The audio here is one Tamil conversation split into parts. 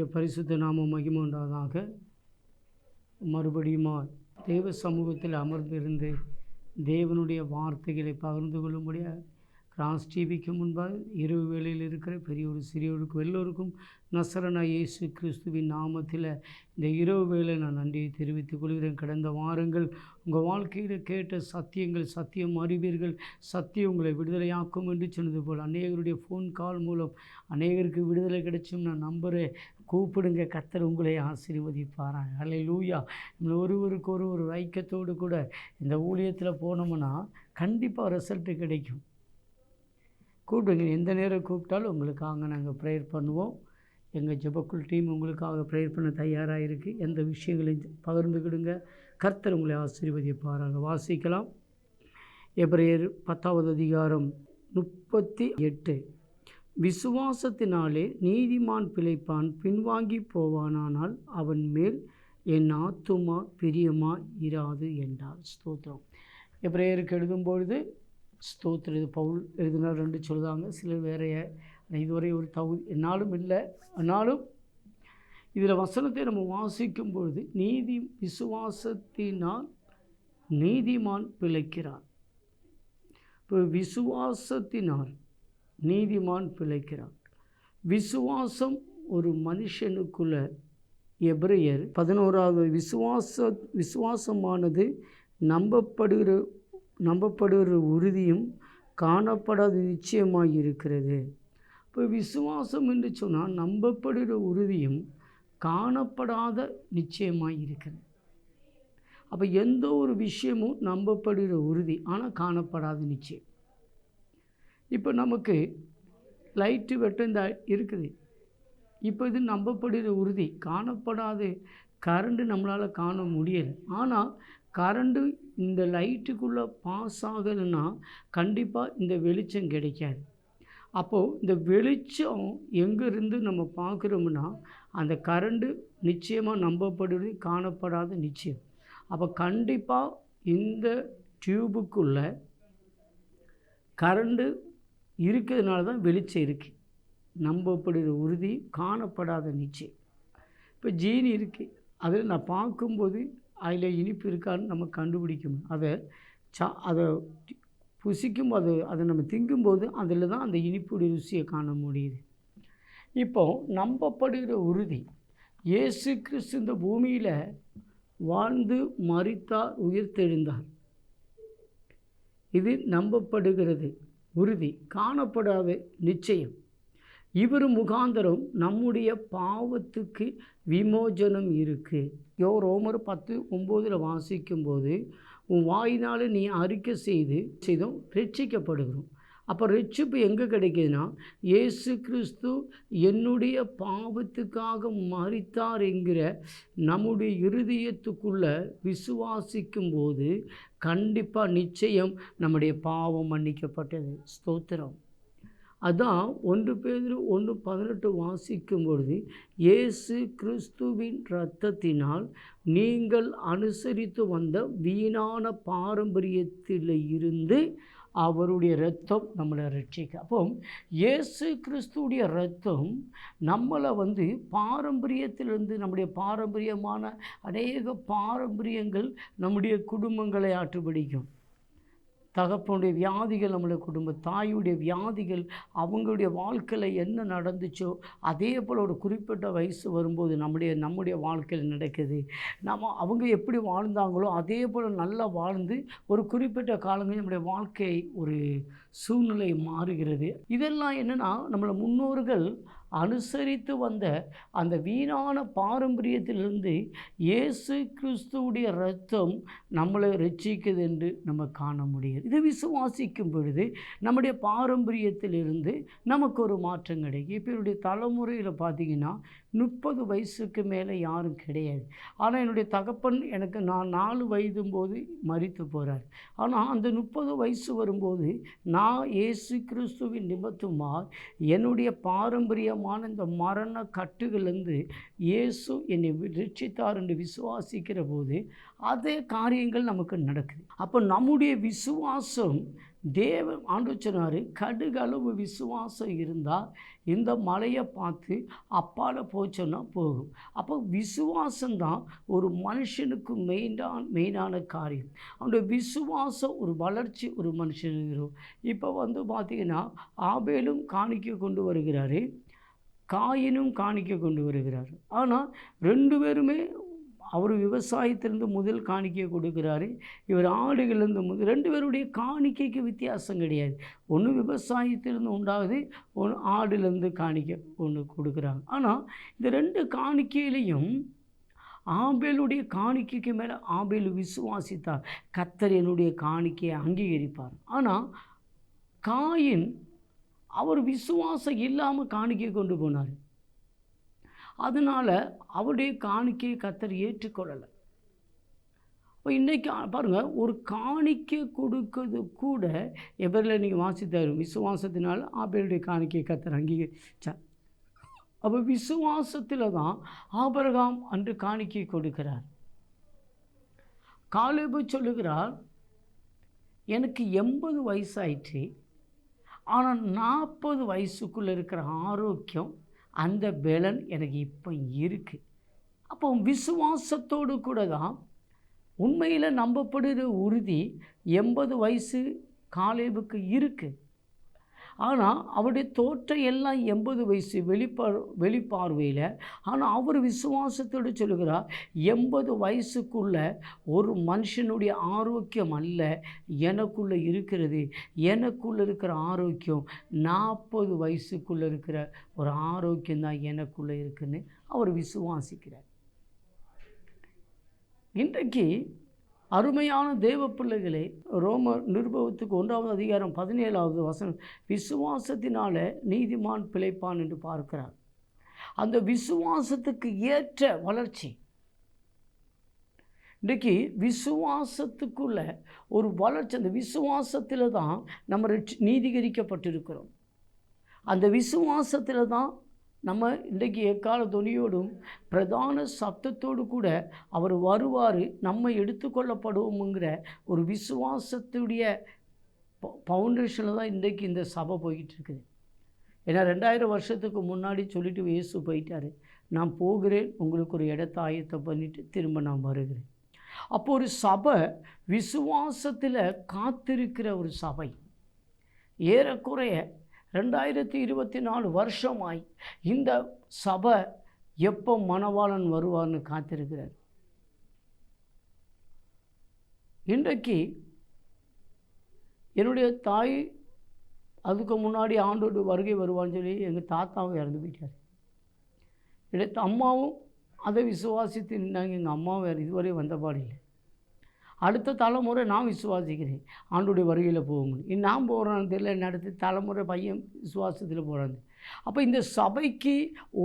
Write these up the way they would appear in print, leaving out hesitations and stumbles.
கர்த்தருடைய பரிசுத்த நாமம் மகிமை உண்டாதாக. மறுபடியும் தேவ சமூகத்தில் அமர்ந்திருந்து தேவனுடைய வார்த்தைகளை பகிர்ந்து கொள்ளும்படியாக கிராஸ் டிவிக்கு முன்பாக இரவு வேளையில் இருக்கிற பெரியோரு சிறியோருக்கும் எல்லோருக்கும் நசரேனாகிய இயேசு கிறிஸ்துவின் நாமத்தில் இந்த இரவு வேளை நான் நன்றியை தெரிவித்துக் கொள்கிறேன். கடந்த வாரங்கள் உங்கள் வாழ்க்கையில் கேட்ட சத்தியங்கள், சத்தியம் அறிவீர்கள், சத்தியம் உங்களை விடுதலையாக்கும் என்று சொன்னது போல் அநேகருடைய ஃபோன் கால் மூலம் அநேகருக்கு விடுதலை கிடைச்சும் நான் நம்புகிறேன். கூப்பிடுங்க, கர்த்தர் உங்களை ஆசீர்வதிப்பாராங்க. அல்லேலூயா. நம்ம ஒருவருக்கு ஒரு ஐக்கியத்தோடு கூட இந்த ஊழியத்தில் போனோம்னா கண்டிப்பாக ரிசல்ட்டு கிடைக்கும். கூப்பிடுங்க, எந்த நேரம் கூப்பிட்டாலும் உங்களுக்காக நாங்கள் ப்ரேயர் பண்ணுவோம். எங்கள் ஜெபக்குள் டீம் உங்களுக்காக ப்ரேயர் பண்ண தயாராக இருக்குது. எந்த விஷயங்களையும் பகிர்ந்துக்கிடுங்க. கர்த்தர் உங்களை ஆசீர்வதிப்பாராங்க. வாசிக்கலாம். எபிரேயர் 10வது அதிகாரம் 38. விசுவாசத்தினாலே நீதிமான் பிழைப்பான், பின்வாங்கி போவானானால் அவன் மேல் என் ஆத்துமா பிரியமா இராது என்றார். ஸ்தோத்திரம். எபிரேயருக்கு எழுதும்பொழுது ஸ்தோத்திரம், இது பவுல் எழுதினார் என்று சொல்லுவாங்க. சிலர் வேற இதுவரை ஒரு என்னாலும் இல்லை. ஆனாலும் இதில் வசனத்தை நம்ம வாசிக்கும் பொழுது விசுவாசத்தினால் நீதிமான் பிழைக்கிறான். இப்போ விசுவாசத்தினால் நீதிமான் பிழைக்கிறான். விசுவாசம் ஒரு மனுஷனுக்குள்ள எபிரேயர் 11வது விசுவாசமானது நம்பப்படுகிற உறுதியும் காணப்படாத நிச்சயமாக இருக்கிறது. இப்போ விசுவாசம் என்று சொன்னால் நம்பப்படுகிற உறுதியும் காணப்படாத நிச்சயமாக இருக்கிறது. அப்போ எந்த ஒரு விஷயமும் நம்பப்படுகிற உறுதி, ஆனால் காணப்படாத நிச்சயம். இப்போ நமக்கு லைட்டு வெட்டம் இருக்குது. இப்போ இது நம்பப்படுகிற உறுதி, காணப்படாத கரண்டு நம்மளால் காண முடியலை. ஆனால் கரண்டு இந்த லைட்டுக்குள்ளே பாஸ் ஆகலைன்னா கண்டிப்பாக இந்த வெளிச்சம் கிடைக்காது. அப்போது இந்த வெளிச்சம் எங்கேருந்து நம்ம பார்க்குறோம்னா அந்த கரண்டு நிச்சயமாக நம்பப்படுவது காணப்படாத நிச்சயம். அப்போ கண்டிப்பாக இந்த டியூபுக்குள்ளே கரண்டு இருக்கிறதுனால தான் வெளிச்சம் இருக்குது. நம்பப்படுகிற உறுதி, காணப்படாத நிச்சயம். இப்போ ஜீனி இருக்குது, அதில் நான் பார்க்கும்போது அதில் இனிப்பு இருக்கான்னு நம்ம கண்டுபிடிக்கணும். அதை புசிக்கும் அதை நம்ம திங்கும்போது அதில் தான் அந்த இனிப்புடைய ருசியை காண முடியுது. இப்போது நம்பப்படுகிற உறுதி, இயேசு கிறிஸ்து இந்த பூமியில் வாழ்ந்து மரித்தார், உயிர்த்தெழுந்தார். இது நம்பப்படுகிறது உறுதி, காணப்படாத நிச்சயம். இவர் முகாந்தரம் நம்முடைய பாவத்துக்கு விமோசனம் இருக்குது. ரோமர் 10:9 வாசிக்கும்போது உன் வாயினால் நீ அறிக்கை செய்தும் ரட்சிக்கப்படுகிறோம். அப்போ ரட்சிப்பு எங்கே கிடைக்குதுன்னா, இயேசு கிறிஸ்து என்னுடைய பாவத்துக்காக மரித்தார் என்கிற நம்முடைய இருதயத்துக்குள்ளே விசுவாசிக்கும் போது கண்டிப்பாக நிச்சயம் நம்முடைய பாவம் மன்னிக்கப்பட்டது. ஸ்தோத்திரம். அதான் 1 பேதுரு 1:18 வாசிக்கும் பொழுது இயேசு கிறிஸ்துவின் இரத்தத்தினால் நீங்கள் அனுசரித்து வந்த வீணான பாரம்பரியத்தில் இருந்து அவருடைய இரத்தம் நம்மளை ரட்சிக்க. அப்போ இயேசு கிறிஸ்துடைய இரத்தம் நம்மளை பாரம்பரியத்திலிருந்து, நம்முடைய பாரம்பரியமான அநேக பாரம்பரியங்கள் நம்முடைய குடும்பங்களை ஆற்றுப்பிடிக்கும். தகப்பனுடைய வியாதிகள் நம்மளுடைய குடும்ப தாயுடைய வியாதிகள், அவங்களுடைய வாழ்க்கையில் என்ன நடந்துச்சோ அதே போல் ஒரு குறிப்பிட்ட வயசு வரும்போது நம்முடைய வாழ்க்கையில் நடக்குது. அவங்க எப்படி வாழ்ந்தாங்களோ அதே போல் நல்லா வாழ்ந்து ஒரு குறிப்பிட்ட காலங்களில் நம்முடைய வாழ்க்கை ஒரு சூழ்நிலை மாறுகிறது. இதெல்லாம் என்னென்னா, நம்மளை முன்னோர்கள் அனுசரித்து வந்த அந்த வீணான பாரம்பரியத்திலிருந்து இயேசு கிறிஸ்துவுடைய இரத்தம் நம்மளை ரட்சிக்குது என்று நம்ம காண முடியும். இதை விசுவாசிக்கும் பொழுது நம்முடைய பாரம்பரியத்திலிருந்து நமக்கு ஒரு மாற்றம் கிடைக்கும். இப்போ என்னுடைய தலைமுறையில் பார்த்திங்கன்னா 30 வயசுக்கு மேலே யாரும் கிடையாது. ஆனால் என்னுடைய தகப்பன் நான் 4 வயதும் போது மரித்து போகிறார். ஆனால் அந்த 30 வயசு வரும்போது நான் இயேசு கிறிஸ்துவின் நிமித்தமாக என்னுடைய பாரம்பரியமான இந்த மரண கட்டுகளிலிருந்து இயேசு என்னை ரட்சித்தார் என்று விசுவாசிக்கிற போது அதே காரியங்கள் நமக்கு நடக்குது. அப்போ நம்முடைய விசுவாசம் தேவன் ஆண்டவர் சொன்னார், கடுகளவு விசுவாசம் இருந்தால் இந்த மலையை பார்த்து அப்பால் போச்சோன்னா போகும். அப்போ விசுவாசம்தான் ஒரு மனுஷனுக்கு மெயினான காரியம். அவனுடைய விசுவாசம் ஒரு வளர்ச்சி ஒரு மனுஷனுக்கு. இப்போ பார்த்திங்கன்னா ஆபேலும் காணிக்கை கொண்டு வருகிறார், காயினும் காணிக்கை கொண்டு வருகிறார். ஆனால் 2 பேருமே, அவர் விவசாயத்திலிருந்து முதல் காணிக்கையை கொடுக்குறாரு, இவர் ஆடுகளிலிருந்து 2 பேருடைய காணிக்கைக்கு வித்தியாசம் கிடையாது. ஒன்று விவசாயத்திலிருந்து உண்டாகுது, ஒன்று ஆடுலேருந்து காணிக்கை ஒன்று கொடுக்குறாங்க. ஆனால் இந்த 2 காணிக்கையிலையும் ஆபேலுடைய காணிக்கைக்கு மேலே ஆபேல் விசுவாசித்தார், கர்த்தர் என்னுடைய காணிக்கையை அங்கீகரிப்பார். ஆனால் காயின் அவர் விசுவாசம் இல்லாமல் காணிக்கை கொண்டு போனார். அதனால் அவருடைய காணிக்கையை கர்த்தர் ஏற்றுக்கொள்ளலை. இப்போ இன்றைக்கி பாருங்கள், ஒரு காணிக்கை கொடுக்கிறது கூட எவரில் நீங்கள் வாசித்தார், விசுவாசத்தினால் ஆபேலுடைய காணிக்கையை கர்த்தர் அங்கீகரிச்சார். அப்போ விசுவாசத்தில் தான் ஆபிரகாம் அன்று காணிக்கை கொடுக்கிறார். காலேபு சொல்லுகிறார், எனக்கு 80 வயசாயிற்று, ஆனால் 40 வயசுக்குள்ளே இருக்கிற ஆரோக்கியம், அந்த பலன் எனக்கு இப்போ இருக்குது. அப்போ விசுவாசத்தோடு கூட தான் உண்மையில் நம்பப்படுகிற உறுதி 80 வயசு காலேபுக்கு இருக்குது. ஆனால் அவருடைய தோற்றம் எல்லாம் 80 வயசு வெளிப்பார்வையில். ஆனால் அவர் விசுவாசத்தோடு சொல்லுகிறார், 80 வயசுக்குள்ள ஒரு மனுஷனுடைய ஆரோக்கியம் அல்ல எனக்குள்ளே இருக்கிறது, எனக்குள்ளே இருக்கிற ஆரோக்கியம் 40 வயசுக்குள்ளே இருக்கிற ஒரு ஆரோக்கியம் தான் எனக்குள்ளே இருக்குன்னு அவர் விசுவாசிக்கிறார். இன்றைக்கு அருமையான தேவ பிள்ளைகளே, ரோமர் நிருபத்துக்கு 1ஆம் அதிகாரம் 17ஆவது வசனம், விசுவாசத்தினால நீதிமான் பிழைப்பான் என்று பார்க்கிறார். அந்த விசுவாசத்துக்கு ஏற்ற வளர்ச்சி. இன்றைக்கி விசுவாசத்துக்குள்ள ஒரு வளர்ச்சி, அந்த விசுவாசத்தில் தான் நம்ம நீதிகரிக்கப்பட்டிருக்கிறோம். அந்த விசுவாசத்தில் தான் நம்ம இன்றைக்கி எக்கால துணியோடும் பிரதான சப்தத்தோடு கூட அவர் வருவார், நம்ம எடுத்துக்கொள்ளப்படுவோமுங்கிற ஒரு விசுவாசத்துடைய ஃபவுண்டேஷனில் தான் இன்றைக்கி இந்த சபை போய்கிட்டு இருக்குது. ஏன்னா 2000 வருஷத்துக்கு முன்னாடி சொல்லிட்டு இயேசு போயிட்டார், நான் போகிறேன், உங்களுக்கு ஒரு இடத்த ஆயத்தம் பண்ணிவிட்டு திரும்ப நான் வருகிறேன். அப்போ ஒரு சபை விசுவாசத்தில் காத்திருக்கிற ஒரு சபை. ஏறக்குறைய 2024 வருஷமாய் இந்த சபை எப்போ மணவாளன் வருவார்னு காத்திருக்கிறார். இன்றைக்கு என்னுடைய தாய் அதுக்கு முன்னாடி ஆண்டோடு வருகை வருவான்னு சொல்லி எங்கள் தாத்தாவும் இறந்து போயிட்டார். என்னுடைய அம்மாவும் அதை விசுவாசித்து நின்றாங்க, எங்கள் அம்மாவும் இதுவரை வந்தபாடு இல்லை. அடுத்த தலைமுறை நான் விசுவாசிக்கிறேன் ஆண்டோடைய வருகையில் போகும்னு. நான் போகிறான்னு தெரியல, அடுத்த தலைமுறை பையன் விசுவாசத்தில் போகிறாங்க. அப்போ இந்த சபைக்கு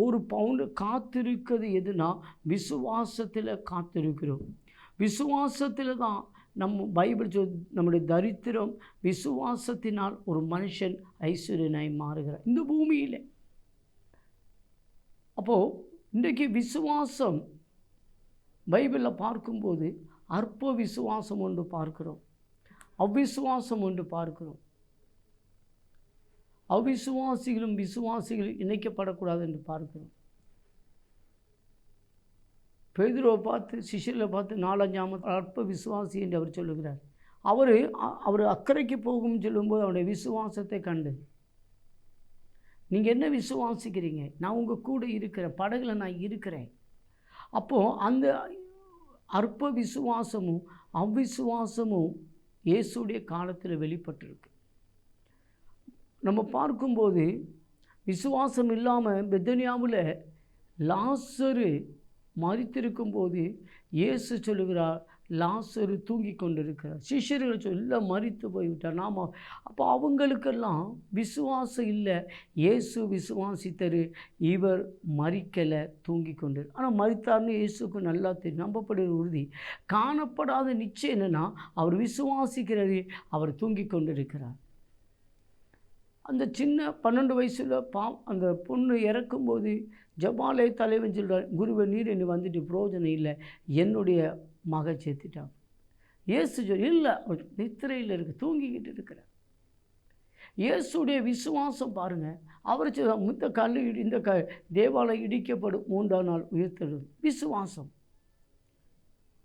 ஒரு பவுண்டு காத்திருக்கிறது எதுனா விசுவாசத்தில் காத்திருக்கிறோம். விசுவாசத்தில் தான் நம்ம பைபிள் நம்முடைய தரித்திரம் விசுவாசத்தினால் ஒரு மனுஷன் ஐஸ்வர்யனாய் மாறுகிறார் இந்த பூமியில். அப்போது இன்றைக்கி விசுவாசம் பைபிளில் பார்க்கும்போது அற்ப விசுவாசம் ஒன்று பார்க்கிறோம், அவ்விசுவாசம் ஒன்று பார்க்கிறோம். அவ்விசுவாசிகளும் விசுவாசிகளும் இணைக்கப்படக்கூடாது என்று பார்க்கிறோம். பேதுருவை பார்த்து, சிஷ்யர்களை பார்த்து 4-5 அற்ப விசுவாசி என்று அவர் சொல்லுகிறார். அவர் அக்கறைக்கு போகும் சொல்லும்போது அவருடைய விசுவாசத்தை கண்டு, நீங்கள் என்ன விசுவாசிக்கிறீங்க, நான் உங்கள் கூட இருக்கிறேன், படகுல நான் இருக்கிறேன். அப்போது அந்த அற்ப விசுவாசமும் அவ்விசுவாசமும் இயேசுடைய காலத்தில் வெளிப்பட்டிருக்கு. நம்ம பார்க்கும்போது விசுவாசம் இல்லாமல் பெத்தனியாவில் லாசரு மரித்திருக்கும்போது இயேசு சொல்லுகிறார், லாசரு தூங்கி கொண்டிருக்கிறார். சிஷ்யர்கள் சொல்ல மரித்து போய்விட்டார். நாம் அப்போ அவங்களுக்கெல்லாம் விசுவாசம் இல்லை. இயேசு விசுவாசித்தரு, இவர் மரிக்கலை, தூங்கி கொண்டு. ஆனால் மரித்தார்னு இயேசுக்கு நல்லா தெரியும், நம்பப்படுகிற உறுதி. காணப்படாத நிச்சயம் என்னென்னா அவர் விசுவாசிக்கிறாரு, அவர் தூங்கி கொண்டிருக்கிறார். அந்த சின்ன 12 வயசில் அந்த பொண்ணு இறக்கும்போது ஜபாலய தலைவன் சொல்கிறார், குருவை நீர் என்ன வந்துட்டு புரோஜனம் இல்லை, என்னுடைய மக சேர்த்துட்டான். இயேசு இல்லை, அவர் நித்திரையில் தூங்கிக்கிட்டு இருக்கிறார். இயேசுடைய விசுவாசம் பாருங்கள். அவர் இந்த தேவாலயம் இடிக்கப்படும் 3ஆம் நாள் உயிர்த்தெழும் விசுவாசம்.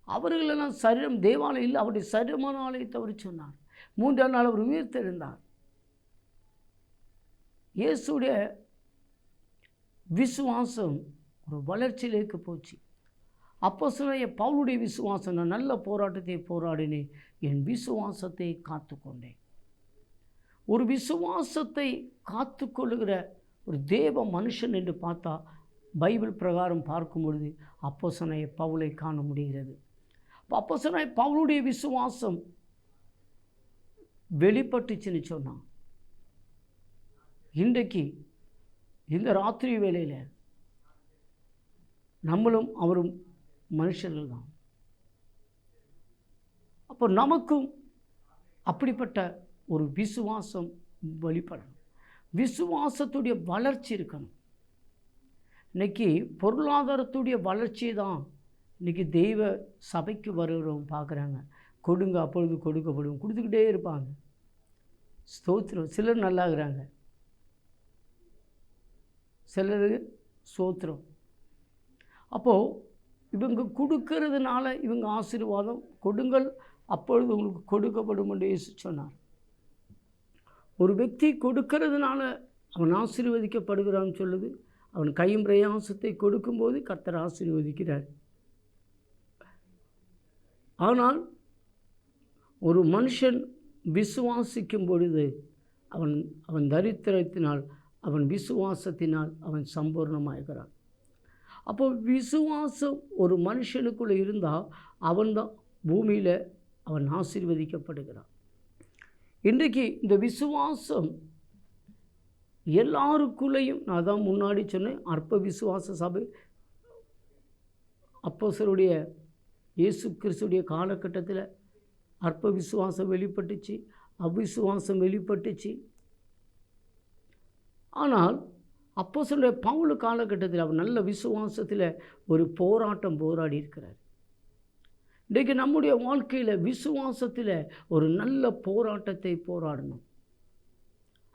அவர்களெல்லாம் சரீரம் தேவாலயம் இல்லை, அவருடைய சரீரமான ஆலயத்தை அவர் சொன்னார். 3ஆம் நாள் அவர் உயிர்த்தெழுந்தார். இயேசுடைய விசுவாசம் ஒரு வளர்ச்சியிലേക്ക് போச்சு. அப்போஸ்தலனாகிய பவுலுடைய விசுவாசம், நான் நல்ல போராட்டத்தை போராடினேன், என் விசுவாசத்தை காத்துக்கொண்டேன். ஒரு விசுவாசத்தை காத்துக்கொள்ளுகிற ஒரு தேவ மனுஷன் என்று பார்த்தா பைபிள் பிரகாரம் பார்க்கும் பொழுது அப்போஸ்தலனாகிய பவுலை காண முடிகிறது. அப்போஸ்தலனாகிய பவுலுடைய விசுவாசம் வெளிப்பட்டுச்சுன்னு சொன்னான். இன்றைக்கு இந்த ராத்திரி வேளையில் நம்மளும் அவரும் மனுஷர்கள் தான். அப்போ நமக்கும் அப்படிப்பட்ட ஒரு விசுவாசம் வெளிப்படணும். விசுவாசத்துடைய வளர்ச்சி இருக்கணும். இன்றைக்கி பொருளாதாரத்துடைய வளர்ச்சி தான் இன்றைக்கி தெய்வ சபைக்கு வருகிறவங்க பார்க்குறாங்க. கொடுங்க அப்பொழுது கொடுக்கப்படும், கொடுத்துக்கிட்டே இருப்பாங்க. ஸ்தோத்திரம். சிலர் நல்லாகிறாங்க, சிலர் ஸ்தோத்திரம். அப்போது இவங்க கொடுக்கறதுனால இவங்க ஆசீர்வாதம், கொடுங்கள் அப்பொழுது உங்களுக்கு கொடுக்கப்படும் என்று இயேசு சொன்னார். ஒரு వ్యక్తి கொடுக்கறதுனால அவன் ஆசீர்வதிக்கப்படுகிறான்னு சொல்லுது. அவன் கையும் பிரயாசத்தை கொடுக்கும்போது கர்த்தர் ஆசீர்வதிக்கிறார். ஆனால் ஒரு மனுஷன் விசுவாசிக்கும் பொழுது அவன் தரித்திரத்தினால், அவன் விசுவாசத்தினால் அவன் சம்பூர்ணமாகிறான். அப்போ விசுவாசம் ஒரு மனுஷனுக்குள்ளே இருந்தால் அவன்தான் பூமியில் அவன் ஆசீர்வதிக்கப்படுகிறான். இன்றைக்கு இந்த விசுவாசம் எல்லாருக்குள்ளேயும், நான் தான் முன்னாடி சொன்னேன், அற்ப விசுவாச சபை அப்போஸ்தலருடைய இயேசு கிறிஸ்துடைய காலகட்டத்தில் அற்ப விசுவாசம் வெளிப்பட்டுச்சு, அவிசுவாசம் வெளிப்பட்டுச்சு. ஆனால் அப்போஸ்தலருடைய பவுல் காலகட்டத்தில் அவர் நல்ல விசுவாசத்தில் ஒரு போராட்டம் போராடி இருக்கிறார். இன்றைக்கு நம்முடைய வாழ்க்கையில் விசுவாசத்தில் ஒரு நல்ல போராட்டத்தை போராடணும்.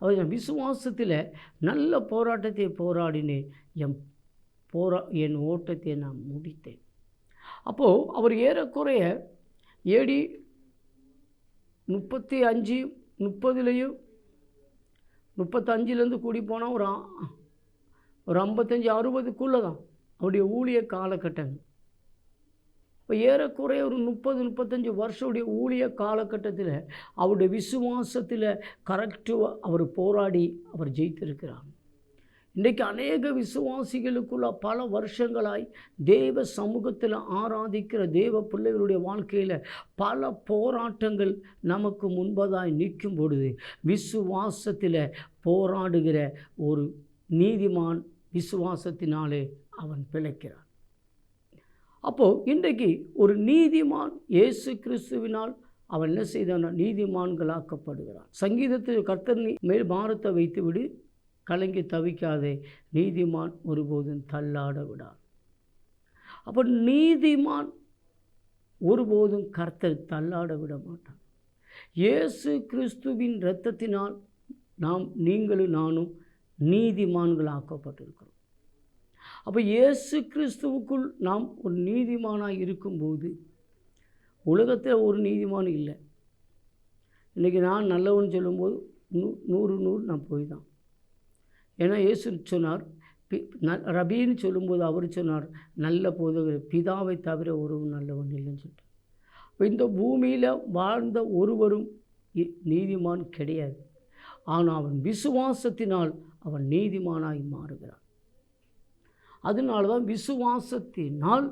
அவர் விசுவாசத்தில் நல்ல போராட்டத்தை போராடினேன், என் ஓட்டத்தை நான் முடித்தேன். அப்போது அவர் ஏறக்குறைய AD 35 30லேயும் 35லேருந்து கூடி போனால் ஒரு 55 60க்குள்ளே தான் அவருடைய ஊழிய காலகட்டங்கள். இப்போ ஏறக்குறைய ஒரு 30-35 வருஷத்துடைய ஊழிய காலகட்டத்தில் அவருடைய விசுவாசத்தில் கரெக்டாக அவர் போராடி அவர் ஜெயித்திருக்கிறார். இன்றைக்கு அநேக விசுவாசிகளுக்குள்ள பல வருஷங்களாய் தேவ சமூகத்தில் ஆராதிக்கிற தேவ பிள்ளைகளுடைய வாழ்க்கையில் பல போராட்டங்கள் நமக்கு முன்பதாய் நிற்கும் பொழுது விசுவாசத்தில் போராடுகிற ஒரு நீதிமான் விசுவாசத்தினாலே அவன் பிழைக்கிறான். அப்போது இன்றைக்கு ஒரு நீதிமான் இயேசு கிறிஸ்துவினால் அவன் என்ன செய்தான, நீதிமான்களாக்கப்படுகிறான். சங்கீதத்தில் கர்த்தர் மேல் பாரத்தை வைத்து விடு, கலங்கி தவிக்காதே, நீதிமான் ஒருபோதும் தள்ளாட விடார். அப்போ நீதிமான் ஒருபோதும் கர்த்தர் தள்ளாட விட மாட்டான். இயேசு கிறிஸ்துவின் இரத்தத்தினால் நீங்களும் நானும் நீதிமான்களாக்கப்பட்டிருக்கிறோம். அப்போ இயேசு கிறிஸ்துவுக்குள் நாம் ஒரு நீதிமானாக இருக்கும்போது உலகத்தில் ஒரு நீதிமான் இல்லை. இன்றைக்கி நான் நல்லவன் சொல்லும்போது 100 நான் போய் தான். ஏன்னா இயேசு சொன்னார், ரபின்னு சொல்லும்போது அவர் சொன்னார், நல்ல போதகர் பிதாவை தவிர ஒருவன் நல்லவன் இல்லைன்னு சொல்லிட்டு. இப்போ இந்த பூமியில் வாழ்ந்த ஒருவரும் நீதிமான் கிடையாது. ஆனால் அவன் விசுவாசத்தினால் அவன் நீதிமானாய் மாறுகிறான். அதனால தான் விசுவாசத்தினால்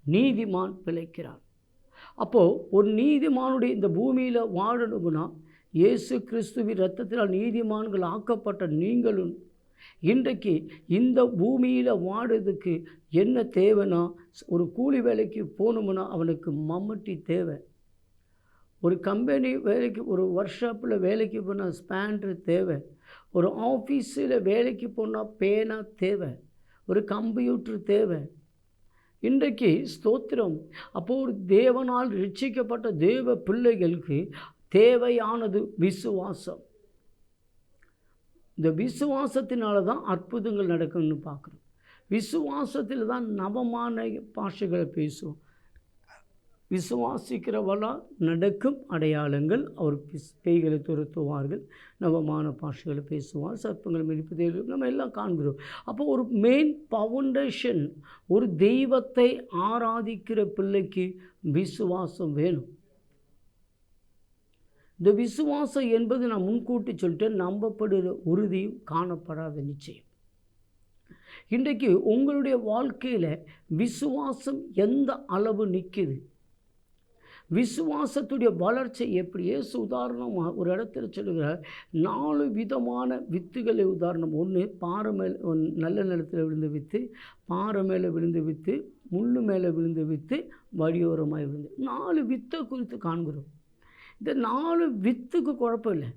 நீதிமான் பிழைக்கிறான். அப்போது ஒரு நீதிமானுடைய இந்த பூமியில் வாழணும்னா இயேசு கிறிஸ்துவின் இரத்தத்தினால் நீதிமான்கள் ஆக்கப்பட்ட நீங்களும் இன்றைக்கு இந்த பூமியில் வாடுறதுக்கு என்ன தேவைன்னா, ஒரு கூலி வேலைக்கு போகணும்னா அவனுக்கு மம்மட்டி தேவை. ஒரு கம்பெனி வேலைக்கு, ஒரு ஒர்க் ஷாப்பில் வேலைக்கு போனால் ஸ்பேண்டர் தேவை. ஒரு ஆஃபீஸில் வேலைக்கு போனால் பேனா தேவை. ஒரு கம்ப்யூட்டர் தேவை. இன்றைக்கு ஸ்தோத்திரம். அப்போது ஒரு தேவனால் ரட்சிக்கப்பட்ட தேவ பிள்ளைகளுக்கு தேவையானது விசுவாசம். இந்த விசுவாசத்தினால தான் அற்புதங்கள் நடக்கும்னு பார்க்குறோம். விசுவாசத்தில் தான் நவமான பாஷைகளை பேசுவோம். விசுவாசிக்கிறவளால் நடக்கும் அடையாளங்கள். அவர் பேய்களை துரத்துவார்கள், நவமான பாஷைகளை பேசுவார், சர்ப்பங்கள் மிதிப்பதை நம்ம எல்லாம் காண்கிறோம். அப்போ ஒரு மெயின் ஃபவுண்டேஷன், ஒரு தெய்வத்தை ஆராதிக்கிற பிள்ளைக்கு விசுவாசம் வேணும். இந்த விசுவாசம் என்பது நான் முன்கூட்டி சொல்லிட்டு நம்பப்படுகிற உறுதியும் காணப்படாத நிச்சயம். இன்றைக்கு உங்களுடைய வாழ்க்கையில் விசுவாசம் எந்த அளவு நிற்குது, விசுவாசத்துடைய வளர்ச்சி எப்படி? இயேசு உதாரணமாக ஒரு இடத்துல சொல்லுகிறார், 4 விதமான வித்துகளை உதாரணம். ஒன்று பாறை மேலே, நல்ல நிலத்தில் விழுந்த வித்து, பாறை மேலே விழுந்த வித்து, முள்ளு மேலே விழுந்த வித்து, வழியோரமாக விழுந்து. 4 வித்தை குறித்து காண்கிறோம். இந்த 4 வித்துக்கு குழப்பம் இல்லை,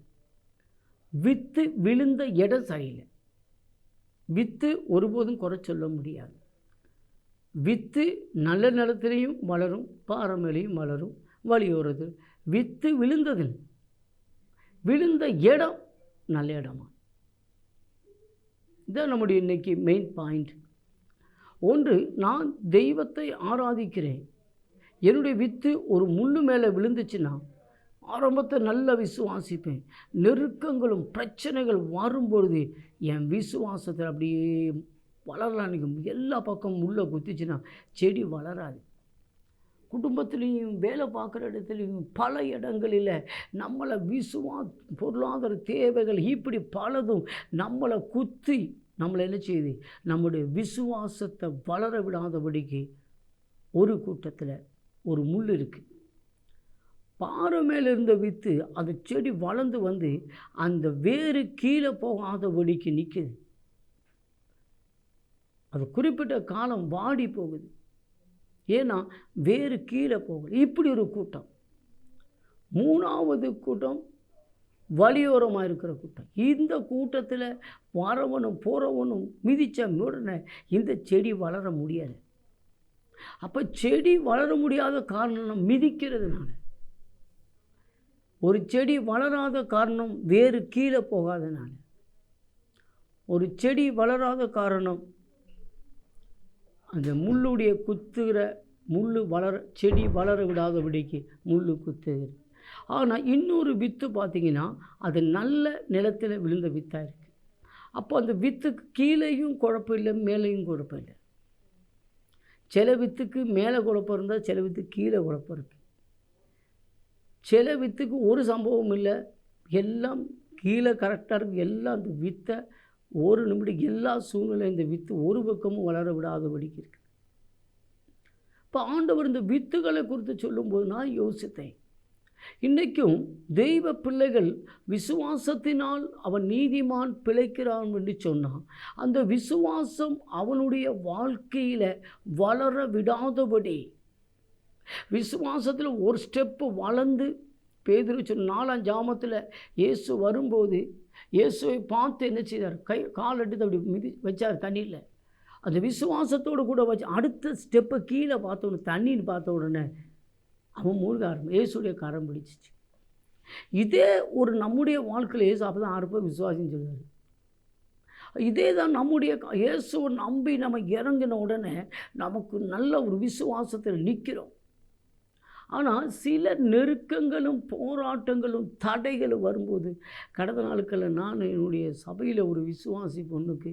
வித்து விழுந்த இடம் சரியில்லை. வித்து ஒருபோதும் குறை சொல்ல முடியாது. வித்து நல்ல நிலத்திலையும் வளரும், பாறை மேலேயும் வளரும், வழியோரத்தில். வித்து விழுந்ததில் விழுந்த இடம் நல்ல இடமா? இதான் நம்முடைய இன்னைக்கு மெயின் பாயிண்ட். ஒன்று, நான் தெய்வத்தை ஆராதிக்கிறேன், என்னுடைய வித்து ஒரு முள்ளு மேலே விழுந்துச்சுன்னா ஆரம்பத்தை நல்லா விசுவாசிப்பேன். நெருக்கங்களும் பிரச்சனைகள் வரும்பொழுது என் விசுவாசத்தில் அப்படியே வளரலான்னு. எல்லா பக்கமும் உள்ள குத்திச்சுன்னா செடி வளராது. குடும்பத்துலேயும் வேலை பார்க்குற இடத்துலையும் பல இடங்களில் நம்மளை பொருளாதார தேவைகள் இப்படி பலதும் நம்மளை குத்தி நம்மளை என்ன செய்யுது, நம்முடைய விசுவாசத்தை வளர விடாதபடிக்கு ஒரு கூட்டத்தில் ஒரு முள் இருக்குது. பாறை மேலே இருந்த வித்து அது செடி வளர்ந்து வந்து அந்த வேறு கீழே போகாதபடிக்கு நிற்குது. அது குறிப்பிட்ட காலம் வாடி போகுது. ஏன்னா வேறு கீழே போகல. இப்படி ஒரு கூட்டம். 3வது கூட்டம் வழியோரமாக இருக்கிற கூட்டம். இந்த கூட்டத்தில் வரவனும் போகிறவனும் மிதித்த உடனே இந்த செடி வளர முடியாது. அப்போ செடி வளர முடியாத காரணம் மிதிக்கிறதுனால. ஒரு செடி வளராத காரணம் வேறு கீழே போகாதனால. ஒரு செடி வளராத காரணம் அந்த முள்ளுடைய குத்துகிற முள் செடி வளர விடாதபடிக்கு முள் குத்துகிறது. ஆனால் இன்னொரு வித்து பார்த்திங்கன்னா அது நல்ல நிலத்தில் விழுந்த வித்தாக இருக்குது. அப்போ அந்த வித்துக்கு கீழேயும் குழப்பம் இல்லை, மேலேயும் குழப்பம் இல்லை. சில வித்துக்கு மேலே குழப்பம் இருந்தால் சில வித்துக்கு கீழே குழப்பம் இருக்குது. சில வித்துக்கு ஒரு சம்பவம் இல்லை, எல்லாம் கீழே கரெக்டாக இருக்குது. எல்லாம் அந்த வித்தை ஒரு நிமிடம் எல்லா சூழ்நிலை இந்த வித்து ஒரு பக்கமும் வளர விடாதபடிக்கு இருக்குது. இப்போ ஆண்டவர் இந்த வித்துகளை குறித்து சொல்லும்போது நான் யோசித்தேன், இன்றைக்கும் தெய்வ பிள்ளைகள் விசுவாசத்தினால் அவன் நீதிமான் பிழைக்கிறான் என்று சொன்னான். அந்த விசுவாசம் அவனுடைய வாழ்க்கையில் வளர விடாதபடி, விசுவாசத்தில் ஒரு ஸ்டெப்பு வளர்ந்து, பேதுரு சொன்ன 4ஆம் ஜாமத்தில் இயேசு வரும்போது இயேசுவை பார்த்து என்ன செய்தார், கால் எடுத்து அப்படி வச்சார் தண்ணியில். அந்த விசுவாசத்தோடு கூட வச்சு அடுத்த ஸ்டெப்பை கீழே பார்த்த உடனே, தண்ணின்னு பார்த்த உடனே அவன் மூழ்க ஆரம்பி, இயேசுடைய கரம் பிடிச்சிச்சு. இதே ஒரு நம்முடைய வாழ்க்கையில் இயேசு அப்போ தான் 6 பேர் விசுவாசின்னு சொல்லுவார். இதே தான் நம்முடைய இயேசுவை நம்பி நம்ம இறங்கின உடனே நமக்கு நல்ல ஒரு விசுவாசத்தில் நிற்கிறோம். ஆனால் சில நெருக்கங்களும் போராட்டங்களும் தடைகளும் வரும்போது, கடந்த நாட்களில் நான் என்னுடைய சபையில் ஒரு விசுவாசி பொண்ணுக்கு,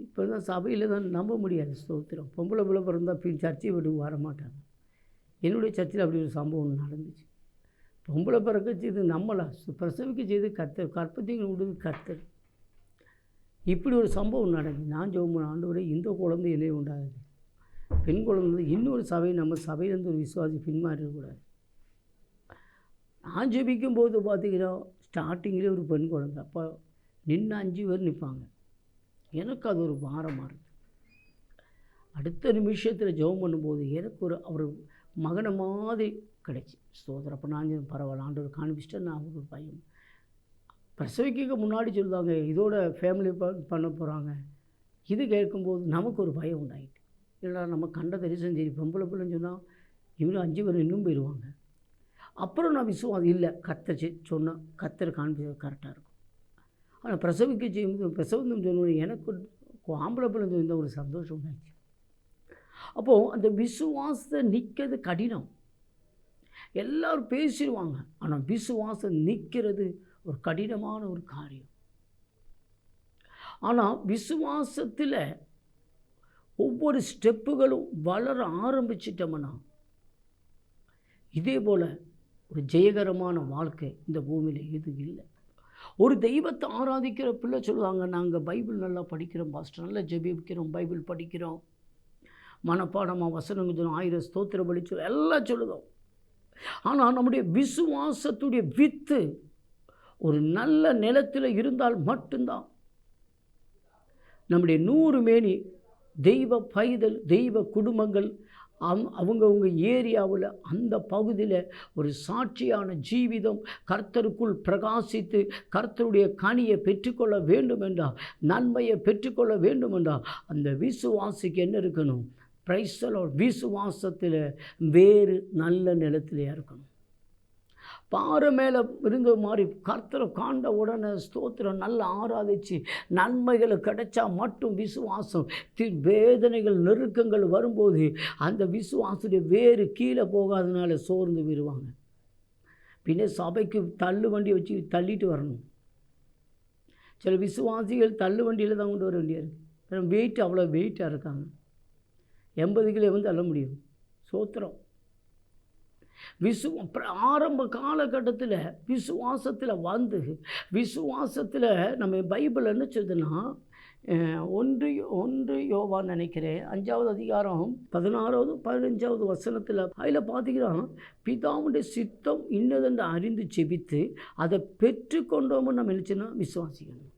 இப்போ தான் சபையில் தான் நம்ப முடியாது, ஸ்தோத்திரம், பொம்பளை பிள்ளை பிறந்தால் சர்ச்சை விட்டு வரமாட்டாங்க. என்னுடைய சர்ச்சையில் அப்படி ஒரு சம்பவம் நடந்துச்சு. பொம்பளை பிறக்க செய்து நம்மளை பிரசவிக்க செய்து கர்த்தர், கற்பத்தையும் விடுது கர்த்தர். இப்படி ஒரு சம்பவம் நடக்குது. நான் ஜெபம், ஆண்டவரே இந்த குழந்தை என்னை உண்டாகுது, பெண் குழந்தை, இன்னொரு சபை நம்ம சபையிலேருந்து ஒரு விசுவாசி பின்மாறிடக்கூடாது. நான் ஜெபிக்கும் போது பார்த்திங்கன்னா ஸ்டார்டிங்கிலே ஒரு பெண் குழந்தை, அப்போ நின்று 5 பேர் நிற்பாங்க. எனக்கு அது ஒரு பாரமாக இருக்குது. அடுத்த நிமிஷத்தில் ஜெபம் பண்ணும்போது எனக்கு ஒரு மகனை மாதிரி கிடைச்சி, ஸ்தோத்திரம். அப்போ நான் பரவாயில்ல, ஆண்டவர் காண்பிச்சிட்டேன். நான் ஒரு பையன் பிரசவிக்க முன்னாடி சொல்லுவாங்க இதோட ஃபேமிலி பண்ண போகிறாங்க. இது கேட்கும்போது நமக்கு ஒரு பயம் உண்டாயிட்டு, இல்லை நம்ம கண்ட தரிசனம் சரி, பொம்பளை பிள்ளைன்னு சொன்னால் இவனும் 5 பேர் இன்னும் போயிடுவாங்க. அப்புறம் நான் விசுவாசம் இல்லை, கர்த்தர் சொன்னால் கர்த்தர் காண்பிச்சது கரெக்டாக இருக்கும். ஆனால் பிரசவிக்க செய்யும்போது பிரசவம் சொன்ன எனக்கு ஆம்பளை பிள்ளை இருந்த ஒரு சந்தோஷம் உண்டாச்சு. அப்போது அந்த விசுவாசத்தை நிற்கிறது கடினம். எல்லோரும் பேசிடுவாங்க, ஆனால் விசுவாசம் நிற்கிறது ஒரு கடினமான ஒரு காரியம். ஆனால் விசுவாசத்தில் ஒவ்வொரு ஸ்டெப்புகளும் வளர ஆரம்பிச்சிட்டோம்னா இதே போல் ஒரு ஜெயகரமான வாழ்க்கை இந்த பூமியில் எதுவும் இல்லை. ஒரு தெய்வத்தை ஆராதிக்கிற பிள்ளை சொல்லுவாங்க, நாங்கள் பைபிள் நல்லா படிக்கிறோம் பாஸ்டர், நல்லா ஜெபிக்கிறோம், பைபிள் படிக்கிறோம், மனப்பாடமாக வசனங்கள் சொல்லுவோம், 1000 ஸ்தோத்திர பலி சொல்லுவோம், எல்லாம் சொல்லுதோம். ஆனால் நம்முடைய விசுவாசத்துடைய வித்து ஒரு நல்ல நிலத்தில் இருந்தால் மட்டும்தான் நம்முடைய 100 மேனி தெய்வ பைதல் தெய்வ குடும்பங்கள் அவங்கவுங்க ஏரியாவில் அந்த பகுதியில் ஒரு சாட்சியான ஜீவிதம் கர்த்தருக்குள் பிரகாசித்து கர்த்தருடைய கனியை பெற்றுக்கொள்ள வேண்டும் என்றால், நன்மையை பெற்றுக்கொள்ள வேண்டும் என்றால், அந்த விசுவாசிக்கு என்ன இருக்கணும்? Price the Lord. விசுவாசத்தில் வேறு நல்ல நிலத்திலே இருக்கணும். பாறை மேலே இருந்த மாதிரி கர்த்தரை காண்ட உடனே ஸ்தோத்திரம் நல்லா ஆராதிச்சு நன்மைகளை கிடைச்சா மட்டும் விசுவாசம், வேதனைகள் நெருக்கங்கள் வரும்போது அந்த விசுவாசத்துடைய வேறு கீழே போகாதனால சோர்ந்து விடுவாங்க. பின்னே சபைக்கு தள்ளு வண்டி வச்சு தள்ளிட்டு வரணும். சில விசுவாசிகள் தள்ளு வண்டியில் தான் கொண்டு வர வேண்டியது. வெயிட் அவ்வளோ வெயிட்டாக இருக்காங்க. 80 கிலோ வந்து தள்ள முடியும். சோத்திரம். ஆரம்ப காலகட்டத்தில் விசுவாசத்தில் வந்து விசுவாசத்தில் நம்ம பைபிள் என்ன சொல்லுதுன்னா, 1 யோவான் நினைக்கிறேன் 5வது அதிகாரம் 16வது 15வது வசனத்தில் அதில் பார்த்தீங்கன்னா, பிதாவுடைய சித்தம் இன்னதென்று அறிந்து செபித்து அதை பெற்றுக்கொண்டோம்னு நம்ம நினச்சோன்னா விசுவாசிக்கணும்.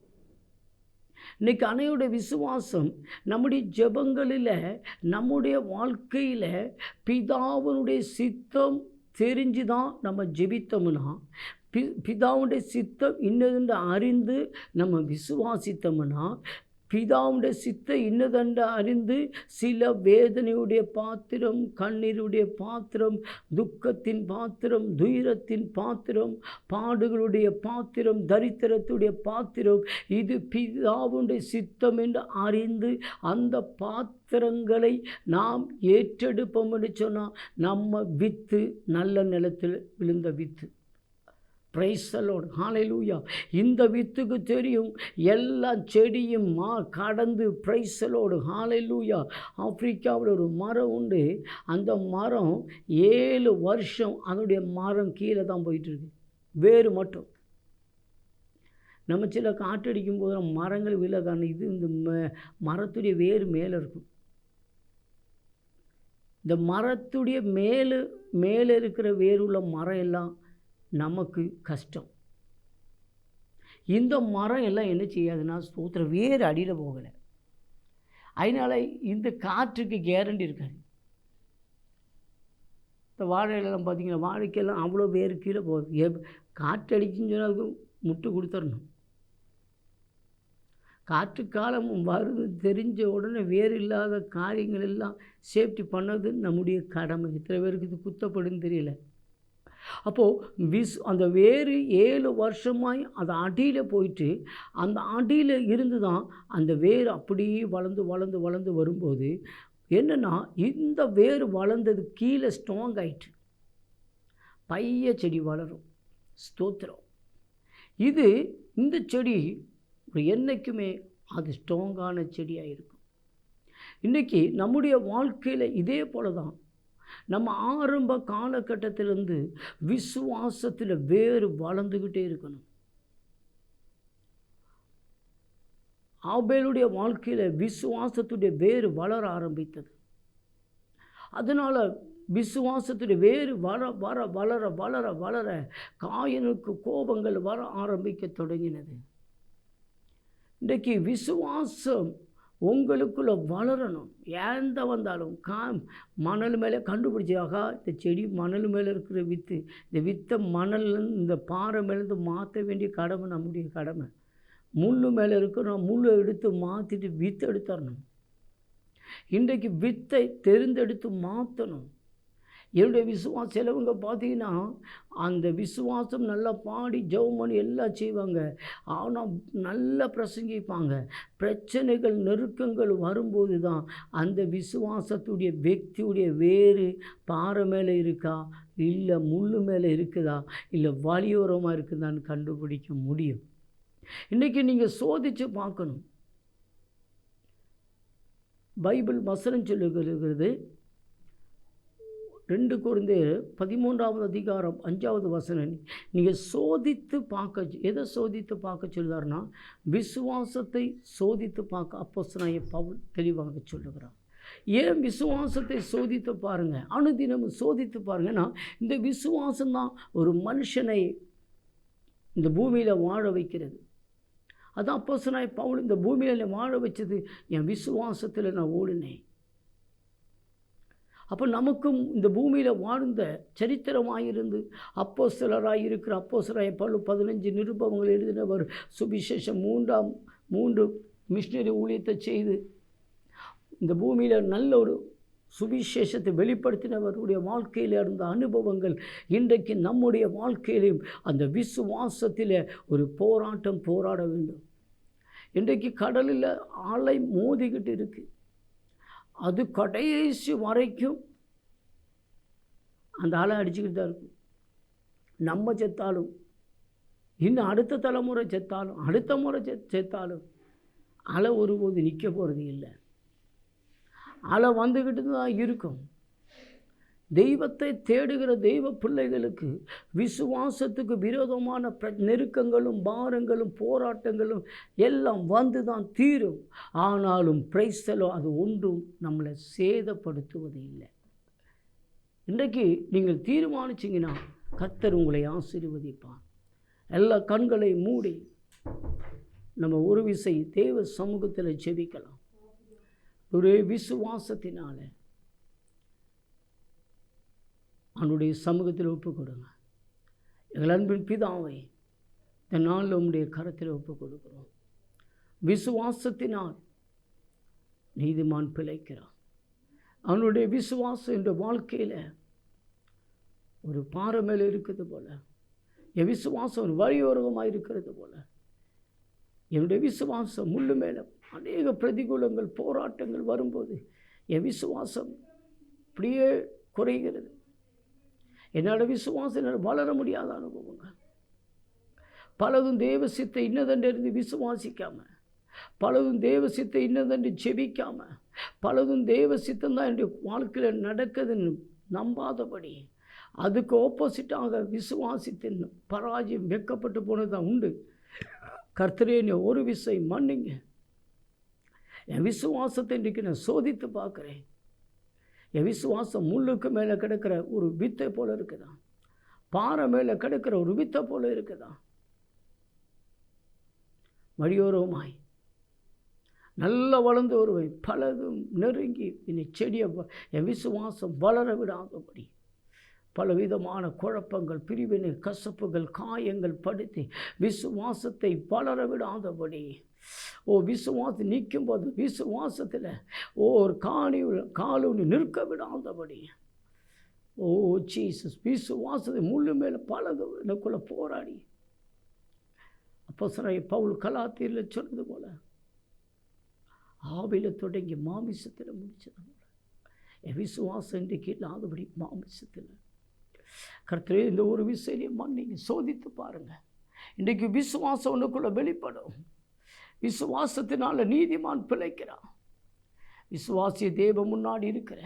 இன்றைக்கி அனைவருடைய விசுவாசம் நம்முடைய ஜெபங்களில் நம்முடைய வாழ்க்கையில் பிதாவுடைய சித்தம் தெரிஞ்சு தான் நம்ம ஜெபித்தோம்னா, பிதாவுடைய சித்தம் இன்னதென்று அறிந்து நம்ம விசுவாசித்தோம்னா, பிதாவுடைய சித்தை இன்னதென்று அறிந்து சில வேதனையுடைய பாத்திரம், கண்ணீருடைய பாத்திரம், துக்கத்தின் பாத்திரம், துயரத்தின் பாத்திரம், பாடுகளுடைய பாத்திரம், தரித்திரத்துடைய பாத்திரம், இது பிதாவுடைய சித்தம் என்று அறிந்து அந்த பாத்திரங்களை நாம் ஏற்றெடுப்போம் என்று சொன்னால் நம்ம வித்து நல்ல நிலத்தில் விழுந்த வித்து. Praise the Lord. ஹல்லேலூயா. இந்த வித்துக்கு தெரியும் எல்லா செடியும் கடந்து. Praise the Lord. ஹல்லேலூயா. ஆப்பிரிக்காவில் ஒரு மரம் உண்டு. அந்த மரம் 7 வருஷம் அதனுடைய மரம் கீழே தான் போயிட்டுருக்கு, வேறு மட்டும். நம்ம சில காற்றடிக்கும் போது மரங்கள் விலகான இது இந்த மரத்துடைய வேறு மேலே இருக்கும். இந்த மரத்துடைய மேலே இருக்கிற வேறுள்ள மரம் எல்லாம் நமக்கு கஷ்டம். இந்த மரம் எல்லாம் என்ன செய்யாதுன்னா ஸ்தோத்திரம் வேறு அடியில் போகலை. அதனால் இந்த காற்றுக்கு கேரண்டி இருக்காது. இந்த வாழையெல்லாம் பார்த்திங்கன்னா, வாழைக்கெல்லாம் அவ்வளோ வேறு கீழே போகுது. காற்று அடிச்சுன்னு சொன்னால் அதுக்கு முட்டு கொடுத்துடணும். காற்று காலம் வருது தெரிஞ்ச உடனே வேறு இல்லாத காரியங்கள் எல்லாம் சேஃப்டி பண்ணது நம்முடைய கடமை. இத்தனை பேருக்கு இது குத்தப்படுன்னு தெரியல. அப்போது அந்த வேறு 7 வருஷமாய் அது அடியில் போயிட்டு அந்த அடியில் இருந்து தான் அந்த வேறு அப்படியே வளர்ந்து வளர்ந்து வளர்ந்து வரும்போது என்னென்னா, இந்த வேறு வளர்ந்தது கீழே ஸ்ட்ராங் ஆகிட்டு பைய செடி வளரும். ஸ்தோத்திரம். இந்த செடி என்றைக்குமே அது ஸ்ட்ராங்கான செடியாக இருக்கும். இன்றைக்கி நம்முடைய வாழ்க்கையில் இதே போல தான் நம்ம ஆரம்ப காலகட்டத்திலிருந்து விசுவாசத்தில் வேறு வளர்ந்துக்கிட்டே இருக்கணும். ஆபேலுடைய வாழ்க்கையில் விசுவாசத்துடைய வேறு வளர ஆரம்பித்தது. அதனால் விசுவாசத்துடைய வேறு வளர காயனுக்கு கோபங்கள் வர ஆரம்பிக்க தொடங்கினது. இன்றைக்கு விசுவாசம் உங்களுக்குள்ளே வளரணும். ஏந்த வந்தாலும் மணல் மேலே கண்டுபிடிச்சாக்கா இந்த செடி மணல் மேலே இருக்கிற வித்து, இந்த வித்தை மணல்லேருந்து இந்த பாறை மேலேருந்து மாற்ற வேண்டிய கடமை நம்முடைய கடமை. முள் மேலே இருக்கிற முள் எடுத்து மாற்றிட்டு வித்தை எடுத்துடணும். இன்றைக்கு வித்தை தெரிந்தெடுத்து மாற்றணும். என்னுடைய விசுவாசம் சிலவங்க பார்த்தீங்கன்னா அந்த விசுவாசம் நல்லா பாடி ஜெபம் பண்ணி எல்லாம் செய்வாங்க, ஆனால் நல்லா பிரசங்கிப்பாங்க. பிரச்சனைகள் நெருக்கங்கள் வரும்போது தான் அந்த விசுவாசத்துடைய వ్యక్தியுடைய வேறு பாறை மேலே இருக்கா, இல்லை முள்ளு மேலே இருக்குதா, இல்லை வழியோரமாக இருக்குதான்னு கண்டுபிடிக்க முடியும். இன்றைக்கி நீங்கள் சோதித்து பார்க்கணும். பைபிள் வசனம் சொல்லுகிறது, 2 கொரிந்தியர் 13வது அதிகாரம் 5வது வசனம். நீங்கள் சோதித்து பார்க்க, எதை சோதித்து பார்க்க சொல்கிறார்னா விசுவாசத்தை சோதித்து பார்க்க அப்போஸ்தலனாகிய பவுல் தெளிவாக சொல்லுகிறார். ஏன் விசுவாசத்தை சோதித்து பாருங்கள், அனுதினமும் சோதித்து பாருங்கன்னா இந்த விசுவாசம்தான் ஒரு மனுஷனை இந்த பூமியில் வாழ வைக்கிறது. அதான் அப்போஸ்தலனாகிய பவுல் இந்த பூமியில் வாழ வச்சது என் விசுவாசத்தில் நான் ஓடினேன். அப்போ நமக்கும் இந்த பூமியில் வாழ்ந்த சரித்திரமாயிருந்து அப்போஸ்தலராக இருக்கிற அப்போஸ்தலராகிய பவுல் 15 நிருபங்கள் எழுதினவர், சுவிசேஷம் 3 மிஷனரி ஊழியத்தை செய்து இந்த பூமியில் நல்ல ஒரு சுவிசேஷத்தை வெளிப்படுத்தினவருடைய வாழ்க்கையில் இருந்த அனுபவங்கள் இன்றைக்கு நம்முடைய வாழ்க்கையிலும் அந்த விசுவாசத்தில் ஒரு போராட்டம் போராட வேண்டும். இன்றைக்கு கடலில் அலை மோதிக்கிட்டு இருக்குது. அது கடைசி வரைக்கும் அந்த அலை அடிச்சுக்கிட்டு தான் இருக்கும். நம்ம செத்தாலும், இன்னும் அடுத்த தலைமுறை செத்தாலும், அடுத்த முறை செத்தாலும் அலை ஒருபோது நிற்க போகிறது இல்லை. அலை வந்துக்கிட்டு தான் இருக்கும். தெய்வத்தை தேடுகிற தெய்வ பிள்ளைகளுக்கு விசுவாசத்துக்கு விரோதமான நெருக்கங்களும் பாரங்களும் போராட்டங்களும் எல்லாம் வந்து தான் தீரும். ஆனாலும் பிரைஸ்தலோ அது ஒன்றும் நம்மளை சேதப்படுத்துவது இல்லை. இன்றைக்கு நீங்கள் தீர்மானிச்சிங்கன்னா கர்த்தர் உங்களை ஆசீர்வதிப்பார். எல்லா கண்களை மூடி நம்ம ஒரு விசை தேவ சமூகத்தில் ஜெபிக்கலாம். ஒரே விசுவாசத்தினால அவனுடைய சமூகத்தில் ஒப்புக் கொடுங்க. எங்கள் அன்பின் பிதாவை இந்த நாளில் உம்முடைய கரத்தில் ஒப்புக் கொடுக்கிறோம். விசுவாசத்தினால் நீதிமான் பிழைக்கிறான். அவனுடைய விசுவாசம் என்ற வாழ்க்கையில் ஒரு பாறை மேலே இருக்கிறது போல, என் விசுவாசம் ஒரு வழியோரமாக இருக்கிறது போல, என்னுடைய விசுவாசம் முள்ளு மேலே அநேக பிரதிகூலங்கள் போராட்டங்கள் வரும்போது என் விசுவாசம் அப்படியே குறைகிறது. என்னோடய விசுவாசம் வளர முடியாத அனுபவங்கள் பலதும் தேவ சித்தை இன்னதென்று விசுவாசிக்காமல், பலதும் தேவ சித்தை இன்னதென்று ஜெபிக்காமல், பலதும் தேவ சித்தம்தான் என்னுடைய வாழ்க்கையில் நடக்குதுன்னு நம்பாதபடி அதுக்கு ஆப்போசிட்டாக விசுவாசித்தின் பராஜயம் வெக்கப்பட்டு போனதுதான் உண்டு. கர்த்தரே என்னை ஒரு விசை மன்னிங்க. என் விசுவாசத்தை இன்றைக்கு நான் சோதித்து பார்க்குறேன். என் விசுவாசம் முள்ளுக்கு மேலே கிடக்கிற ஒரு வித்தை போல் இருக்குதா, பாறை மேலே கிடக்கிற ஒரு வித்தை போல் இருக்குதா. வழியோரமாய் நல்லா வளர்ந்து வருவேன், பலதும் நெருங்கி என்னை செடியை என் விசுவாசம் வளர விடாதபடி பலவிதமான குழப்பங்கள், பிரிவினை, கசப்புகள், காயங்கள் படுத்தி விசுவாசத்தை வளர விடாதபடி, விசுவாசம் நிற்கும்போது விசுவாசத்தில் ஒரு காலூனி நிற்க விடாதபடி, ஜீசஸ் விசுவாசத்தை முள்ளு மேலே பலது எனக்குள்ளே போராடி அப்போஸ்தலனாகிய பவுல் கலாத்தியரில் சொன்னது போல ஆவியில் தொடங்கி மாமிசத்தில் முடிச்சது போல என் விசுவாசம் இன்றைக்கு இல்லாதபடி மாமிசத்தில். கர்த்தரே இந்த ஒரு விஷயம் மன்னிங்க, சோதித்து பாருங்கள். இன்றைக்கு விசுவாசம் ஒன்றுக்குள்ளே வெளிப்படும். விசுவாசத்தினால நீதிமான் பிழைக்கிறான். விசுவாசிய தேவ முன்னாடி இருக்கிற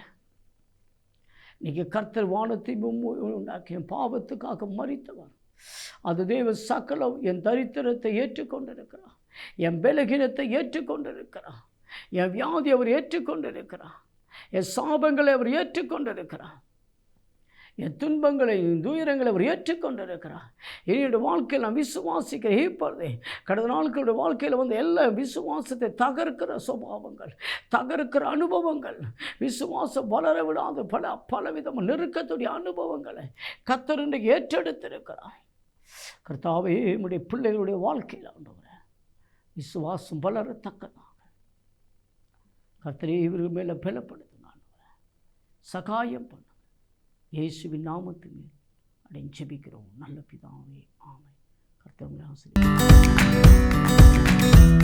இன்றைக்கி கர்த்தர் வானத்தை உண்டாக்கிய பாவத்துக்காக மரித்தவர். அது தேவ சகலம் என் தரித்திரத்தை ஏற்றுக்கொண்டிருக்கிறார், என் பலகீனத்தை ஏற்றுக்கொண்டிருக்கிறார், என் வியாதி அவர் ஏற்றுக்கொண்டிருக்கிறார், என் சாபங்களை அவர் ஏற்றுக்கொண்டிருக்கிறார், என் துன்பங்களை துயரங்களை அவர் ஏற்றுக்கொண்டிருக்கிறார். என்னுடைய வாழ்க்கையில் நான் விசுவாசிக்கிறேன். இப்பொழுதே கடந்த நாட்களுடைய வாழ்க்கையில் வந்து எல்லா விசுவாசத்தை தகர்க்கிற சுபாவங்கள், தகர்க்கிற அனுபவங்கள், விசுவாசம் வளர விடாத பலவிதமான நெருக்கத்துடைய அனுபவங்களை கர்த்தர் இன்றைக்கு ஏற்றெடுத்திருக்கிறார். கர்த்தாவே என்னுடைய பிள்ளைகளுடைய வாழ்க்கையில் ஆண்டவரே விசுவாசம் வளரத்தக்கதாக கர்த்தரே இவர்கள் மேலே பலப்படுத்துங்க. ஆண்டவரே சகாயம் பண்ண இயேசுவின் நாமத்தில் அடைந்து ஜெபிக்கிறோம் நல்ல பிதாவே. ஆமென். கர்த்தர் உங்களை ஆசீர்வதிப்பார்.